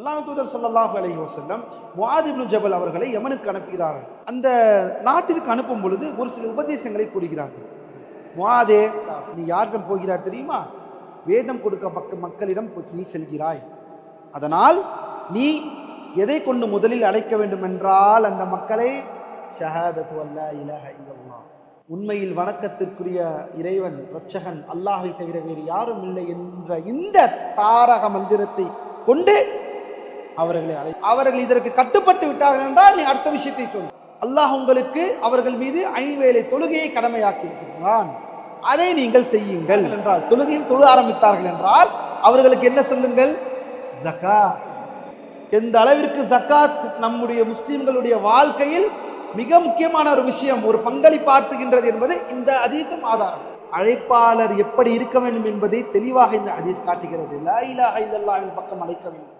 அல்லாஹ்வின் தூதர் ஸல்லல்லாஹு அலைஹி வஸல்லம் முஆத் இப்னு ஜபல் அவர்களை யமனுக்கு அனுப்புகிறார்கள். அந்த நாட்டிற்கு அனுப்பும் பொழுது ஒரு சில உபதேசங்களை கூறுகிறார்கள். முஆதே, நீ யாரிடம் போகிறார் தெரியுமா? வேதம் கொடுக்க மக்களிடம் நீ செல்கிறாய். அதனால் நீ எதை கொண்டு முதலில் அழைக்க வேண்டும் என்றால் அந்த மக்களை ஷஹாதத்து அல்லா இலாஹ இல்லல்லாஹ், உண்மையில் வணக்கத்திற்குரிய இறைவன் இரட்சகன் அல்லாஹ்வை தவிர வேறு யாரும் இல்லை என்ற இந்த தாரக மந்திரத்தை கொண்டு அவர்கள் இதற்கு கட்டுப்பட்டு விட்டார்கள் என்றால் நீ அடுத்த விஷயத்தை சொல். அல்லாஹ் உங்களுக்கு அவர்கள் மீது 5 வேளை தொழுகையை கடமையாக்கி இருக்கிறான், அதை நீங்கள் செய்யுங்கள் என்றால், தொழுகையும் தொழ ஆரம்பித்தார்கள் என்றால் அவர்களுக்கு என்ன சொல்லுங்கள்? ஜகாத். எந்த அளவிற்கு ஜகாத் நம்முடைய முஸ்லிம்களுடைய வாழ்க்கையில் மிக முக்கியமான ஒரு விஷயம், ஒரு பங்களிப்பாற்றுகின்றது என்பது இந்த ஹதீஸும் ஆதாரம். அழைப்பாளர் எப்படி இருக்க வேண்டும் என்பதை தெளிவாக இந்த ஹதீஸ் காட்டுகிறது. லா இலாஹ இல்லல்லாஹ்வின் பக்கம் அழைக்க வேண்டும்.